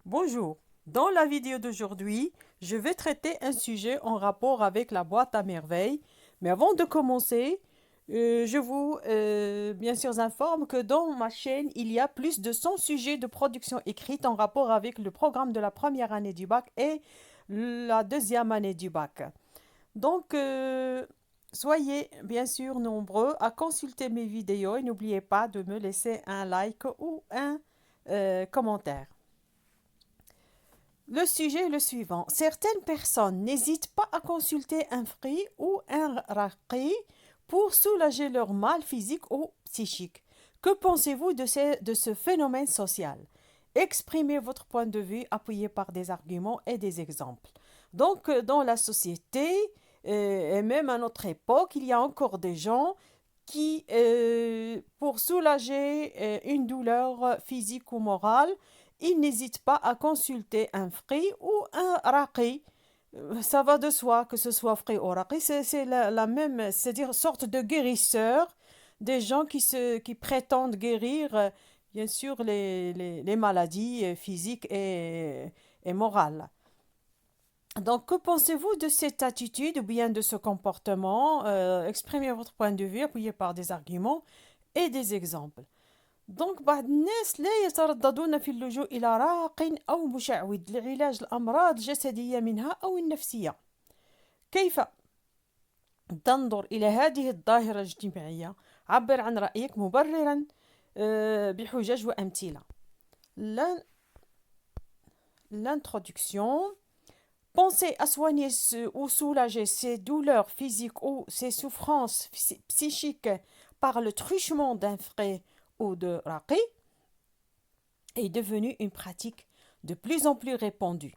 Bonjour, dans la vidéo d'aujourd'hui, je vais traiter un sujet en rapport avec la boîte à merveilles. Mais avant de commencer, je vous bien sûr informe que dans ma chaîne, il y a plus de 100 sujets de production écrite en rapport avec le programme de la première année du bac et la deuxième année du bac. Donc, soyez bien sûr nombreux à consulter mes vidéos et n'oubliez pas de me laisser un like ou un commentaire. Le sujet est le suivant. Certaines personnes n'hésitent pas à consulter un free ou un raqi pour soulager leur mal physique ou psychique. Que pensez-vous de ce phénomène social? Exprimez votre point de vue appuyé par des arguments et des exemples. Donc, dans la société, et même à notre époque, il y a encore des gens qui, pour soulager une douleur physique ou morale, ils n'hésitent pas à consulter un free ou un raqi. Ça va de soi que ce soit free ou raqi, c'est la même, c'est-à-dire sorte de guérisseur, des gens qui prétendent guérir, bien sûr, les maladies physiques et morales. Donc, que pensez-vous de cette attitude ou bien de ce comportement? Exprimez votre point de vue appuyé par des arguments et des exemples. دونك بعض الناس لا يترددون في اللجوء إلى راق أو مشعوذ لعلاج الأمراض الجسدية منها أو النفسية. كيف تنظر إلى هذه الظاهرة الاجتماعية؟ عبر عن رأيك مبررا بحجج وأمثلة. L'introduction. Penser à soigner ou soulager ses douleurs physiques ou ses souffrances psychiques par le truchement d'un frais ou de raqi est devenue une pratique de plus en plus répandue.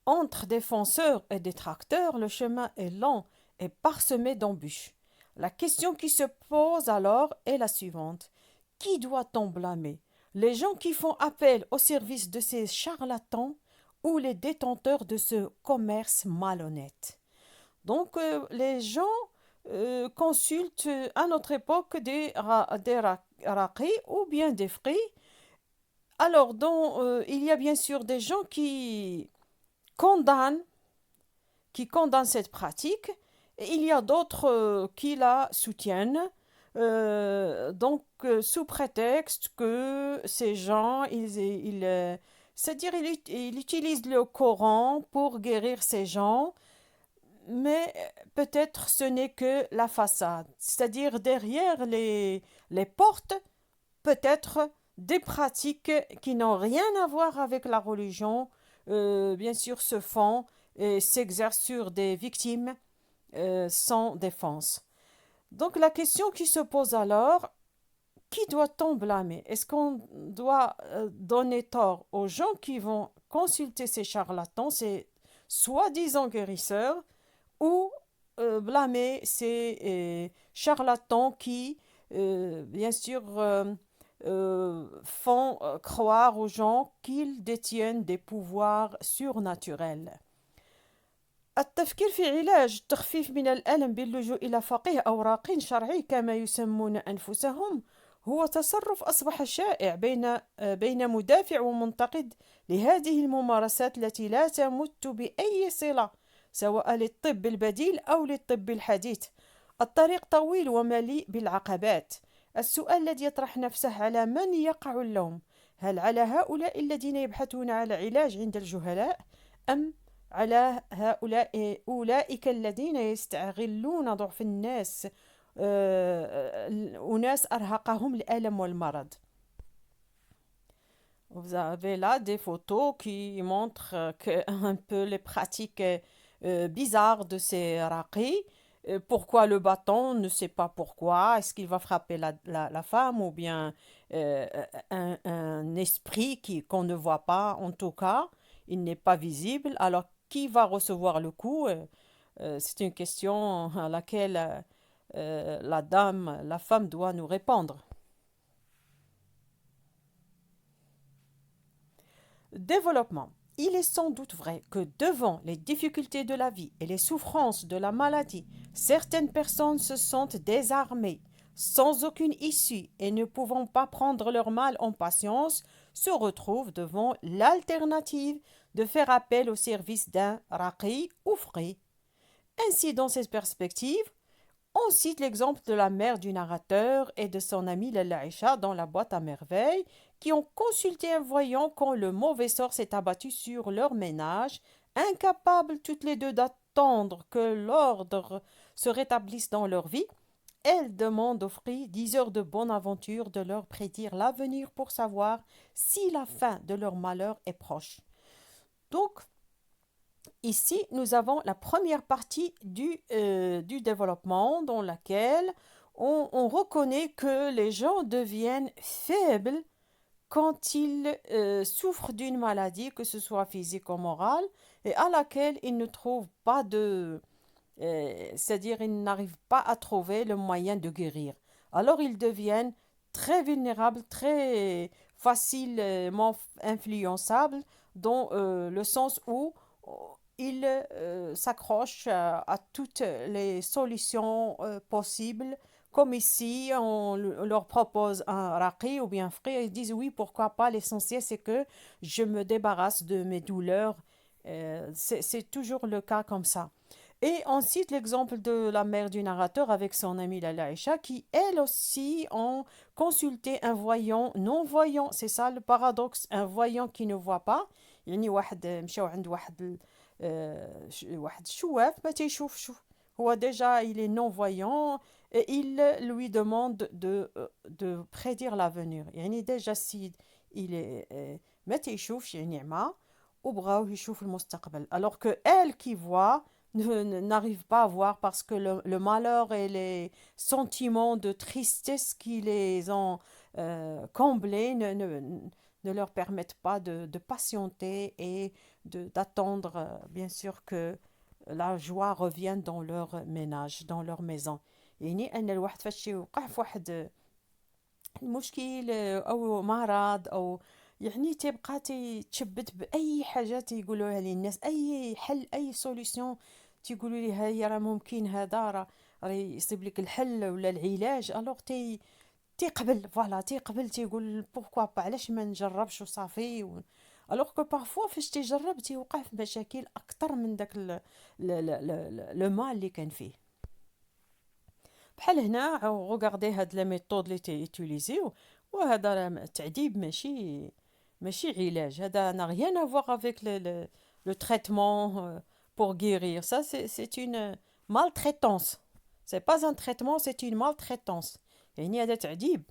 Entre défenseurs et détracteurs, le chemin est lent et parsemé d'embûches. La question qui se pose alors est la suivante. Qui doit-on blâmer? Les gens qui font appel au service de ces charlatans ou les détenteurs de ce commerce malhonnête? Donc, les gens consultent à notre époque des raqis ou bien des fris. Alors, il y a bien sûr des gens condamnent, qui condamnent cette pratique, et il y a d'autres qui la soutiennent. Sous prétexte que ces gens, c'est-à-dire ils utilisent le Coran pour guérir ces gens, mais peut-être ce n'est que la façade, c'est-à-dire derrière les portes, peut-être des pratiques qui n'ont rien à voir avec la religion, bien sûr, se font et s'exercent sur des victimes sans défense. Donc la question qui se pose alors, qui doit-on blâmer? Est-ce qu'on doit donner tort aux gens qui vont consulter ces charlatans, ces soi-disant guérisseurs, ou blâmer ces charlatans qui, bien sûr, font croire aux gens qu'ils détiennent des pouvoirs surnaturels. التفكير في علاج التخفيف من الألم باللجوء إلى فقيه أو راق شرعي كما يسمون أنفسهم هو تصرف أصبح شائع بين مدافع ومنتقد لهذه الممارسات التي لا تمت بأي صلة سواء للطب البديل أو للطب الحديث. الطريق طويل ومليء بالعقبات. السؤال الذي يطرح نفسه على من يقع اللوم؟ هل على هؤلاء الذين يبحثون على علاج عند الجهلاء أم على أولئك الذين يستغلون ضعف الناس أناس أرهقهم الألم والمرض. Vous avez là des photos qui montrent un peu les pratiques bizarres de ces raqis. Pourquoi le bâton? On ne sait pas pourquoi. Est-ce qu'il va frapper la femme ou bien un esprit qu'on ne voit pas? En tout cas, il n'est pas visible. Alors, qui va recevoir le coup? C'est une question à laquelle la femme doit nous répondre. Développement. Il est sans doute vrai que devant les difficultés de la vie et les souffrances de la maladie, certaines personnes se sentent désarmées, sans aucune issue et ne pouvant pas prendre leur mal en patience, se retrouve devant l'alternative de faire appel au service d'un raqi ou fri. Ainsi, dans cette perspective, on cite l'exemple de la mère du narrateur et de son amie Lalla Aïcha dans la boîte à merveilles, qui ont consulté un voyant quand le mauvais sort s'est abattu sur leur ménage, incapables toutes les deux d'attendre que l'ordre se rétablisse dans leur vie. Elles demandent aux fruits 10 heures de bonne aventure de leur prédire l'avenir pour savoir si la fin de leur malheur est proche. Donc, ici, nous avons la première partie du développement dans laquelle on reconnaît que les gens deviennent faibles quand ils souffrent d'une maladie, que ce soit physique ou morale, et à laquelle ils ne trouvent pas c'est-à-dire ils n'arrivent pas à trouver le moyen de guérir. Alors ils deviennent très vulnérables, très facilement influençables, dans le sens où ils s'accrochent à toutes les solutions possibles. Comme ici, on leur propose un raqi ou bien frais, ils disent oui, pourquoi pas, l'essentiel c'est que je me débarrasse de mes douleurs. C'est toujours le cas comme ça. Et on cite l'exemple de la mère du narrateur avec son amie Lala Aïcha qui, elle aussi, ont consulté un voyant non-voyant. C'est ça le paradoxe, un voyant qui ne voit pas. يعني واحد مشاو عند واحد الشواف ما تيشوفش. هو déjà il est non-voyant et il lui demande de prédire l'avenir. يعني déjà si il est ما تيشوفش يعني عمى وبغاو يشوف المستقبل. Alors que elle qui voit n'arrive pas à voir parce que le malheur et les sentiments de tristesse qui les ont comblés ne leur permettent pas de patienter et d'attendre, bien sûr, que la joie revienne dans leur ménage, dans leur maison. يعني أن الواحد فاش يوقع في واحد المشكل أو مرض أو يعني تيبقى تيتشبت بأي حاجة تيقولوها ليه الناس، أي حل أي سوليسيون تيقولوا ليه ها هي راه ممكن هذا راه يصيب لك الحل ولا العلاج، الوغ تيقبل فوالا تيقبل تيقول بوركوا با علاش ما نجربش وصافي الوغ كو بارفوا فاش تيجرب تيوقع في مشاكل اكثر من داك لو مال اللي كان فيه. بحال هنا غوغاردي هاد لا ميثود اللي تيوتيليزيو، وهذا راه تعذيب ماشي علاج. هذا n'a rien à voir avec le traitement pour guérir. Ça c'est une maltraitance. C'est pas un traitement, c'est une maltraitance. يعني هذا تعذيب.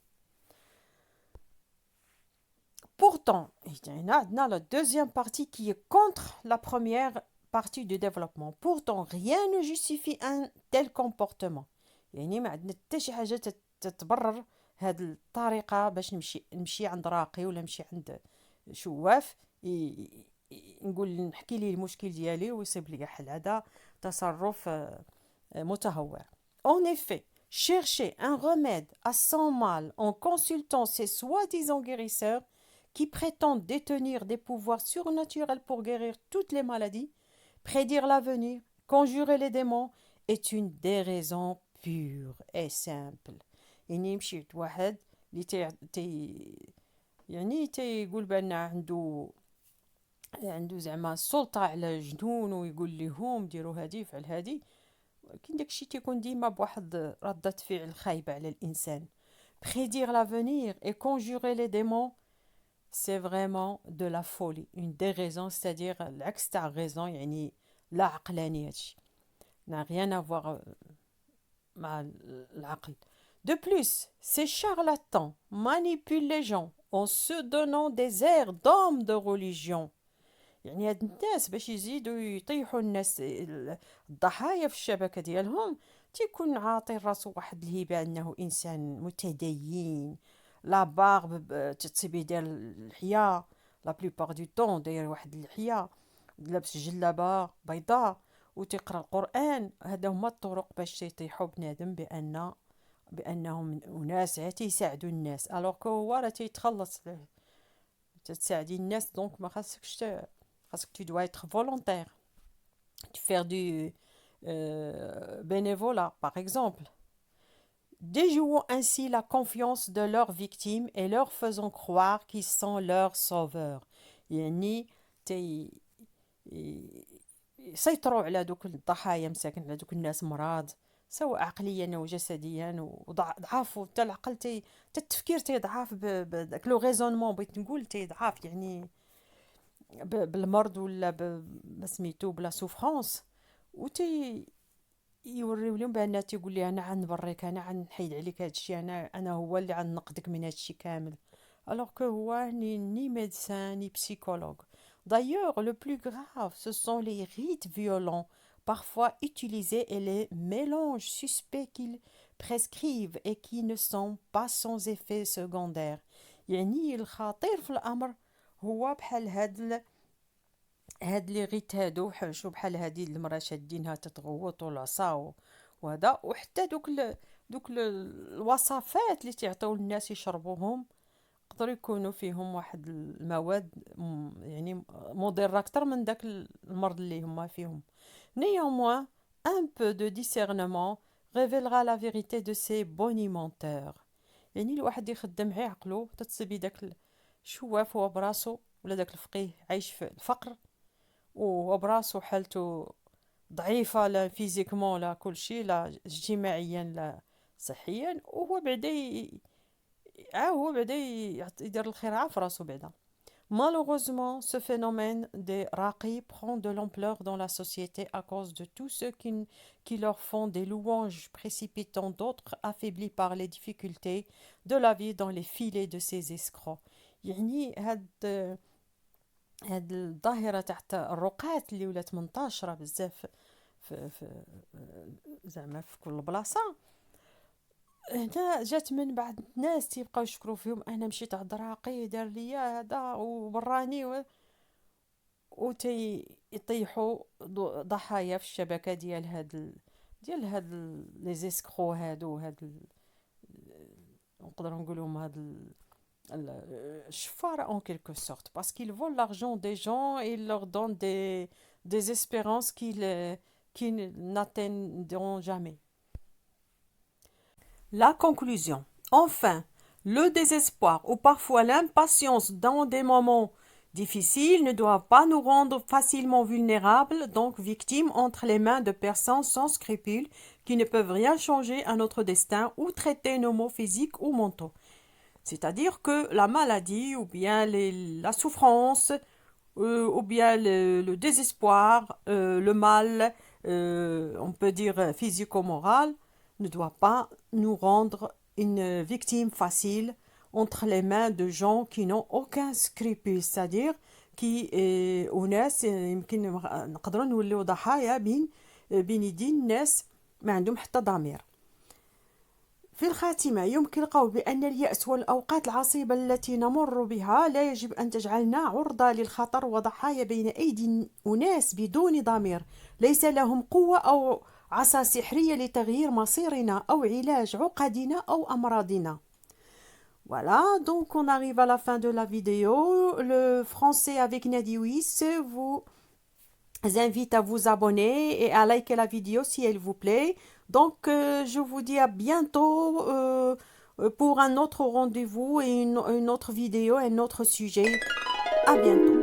Pourtant, il y a la deuxième partie qui est contre la première partie du développement. Pourtant, rien ne justifie un tel comportement. يعني ما عندنا حتى شي حاجة تتبرر هاد الطريقة باش نمشي عند راقي ولا نمشي عند شواف نقول نحكي ليه المشكل ديالي ويصيب لي حل. هذا تصرف متهور. En effet, chercher un remède à son mal en consultant ces soi-disant guérisseurs qui prétendent détenir des pouvoirs surnaturels pour guérir toutes les maladies, prédire l'avenir, conjurer les démons, est une déraison pure et simple. يعني يمشي واحد اللي يعني تيقول بان عنده زعما السلطة على جنون ويقول لهم ديروا هادي فعل هادي، ولكن داكشي تيكون ديما بواحد ردة فعل خايبة على الإنسان. Prédire l'avenir et conjurer les démons, c'est vraiment de la folie, une déraison, c'est-à-dire العكس تاع raison، يعني لا عقلانية هادشي. n'a rien à voir مع العقل. De plus, ces charlatans manipulent les gens en se donnant des airs d'hommes de religion. يعني هاد الناس باش يزيدوا يطيحوا الناس الضحايا في الشبكة ديالهم تيكون عاطي راسو واحد الهبة انه انسان متدين، لا بارب تتصيبي ديال اللحية لا بلوبار دو طون داير واحد اللحية، لابس جلابة بيضاء وتقرا القرآن. هذا هما الطرق باش يطيحوا بنادم بانهم اناس تيساعدوا الناس، الوغ كو هو راه تيتخلص تساعدي الناس. دونك ما خاصكش خاصك tu dois être volontaire, faire du bénévolat par exemple. déjouant ainsi la confiance de leurs victimes et leur faisant croire qu'ils sont leurs sauveurs. يعني يسيطروا على دوك الضحايا مساكن، على دوك الناس مرض سواء عقليا او جسديا وضعاف، حتى العقل حتى التفكير تيضعف بداك لو ريزونمون، بغيت نقول تيضعف يعني بالمرض ولا ما سميتو بلا سوفرونس، و يوريو لهم بان تيقول لي انا غنبريك، انا غنحيد عليك هذا الشيء، انا هو اللي غنقدك من هذا الشيء كامل. alors que هو ni médecin ni psychologue. D'ailleurs, le plus grave, ce sont les rites violents, parfois utilisés, et les mélanges suspects qu'ils prescrivent et qui ne sont pas sans effet secondaire. يعني الخطير في الأمر هو بحال هاد لي غيت هادو، شو بحال هادي المرا شادينها تتغوط والعصا وهذا، وحتى الوصفات اللي تيعطيو الناس يشربوهم يقدروا يكونوا فيهم واحد المواد يعني مضرة أكتر من داك المرض اللي هما فيهم. Néanmoins, un peu de discernement révélera la vérité de ces bonimenteurs. يعني الواحد يخدم غير عقلو تتصيبي داك الشواف هو براسو، ولا داك الفقيه عايش في الفقر وهو براسو حالته ضعيفة، لا فيزيكمون لا كلشي، لا اجتماعيا لا صحيا، وهو بعدا هو بعدا يدير الخير في راسو بعدا. Malheureusement, ce phénomène des raqis prend de l'ampleur dans la société à cause de tous ceux qui leur font des louanges précipitant d'autres affaiblis par les difficultés de la vie dans les filets de ces escrocs. يعني هاد الظاهرة تحت الرقاة اللي ولات منتشرة بزاف في زعما في كل بلاصة، هنا جات من بعض الناس تيبقاو يشكروا فيهم، انا مشيت عند راقي دار ليا هذا وبراني يطيحوا ضحايا في الشبكة ديال هاد لي زيسكرو هادو، نقدروا نقولهم هاد الشفارة en quelque sorte, parce qu'ils volent l'argent des gens et ils leur donnent des espérances qui n'atteindront jamais. La conclusion. Enfin, le désespoir ou parfois l'impatience dans des moments difficiles ne doivent pas nous rendre facilement vulnérables, donc victimes entre les mains de personnes sans scrupules qui ne peuvent rien changer à notre destin ou traiter nos maux physiques ou mentaux. C'est-à-dire que la maladie ou bien la souffrance ou bien le désespoir, le mal, on peut dire physico-moral, ne doit pas nous rendre une victime facile entre les mains de gens qui n'ont aucun scrupule, c'est-à-dire qui وناس يمكن نقدروا نوليو ضحايا بين يدين ناس ما عندهم حتى ضمير. في الخاتمة يمكن القول بأن اليأس والأوقات العصيبة التي نمر بها لا يجب أن تجعلنا عرضة للخطر وضحايا بين أيدي أناس بدون ضمير ليس لهم قوة أو عصا سحرية لتغيير مصيرنا أو علاج عقدنا أو أمراضنا. Voilà, donc on arrive à la fin de la vidéo. Le français avec Nadiwis vous invite à vous abonner et à liker la vidéo si elle vous plaît. Donc, je vous dis à bientôt pour un autre rendez-vous et une autre vidéo, un autre sujet. À bientôt.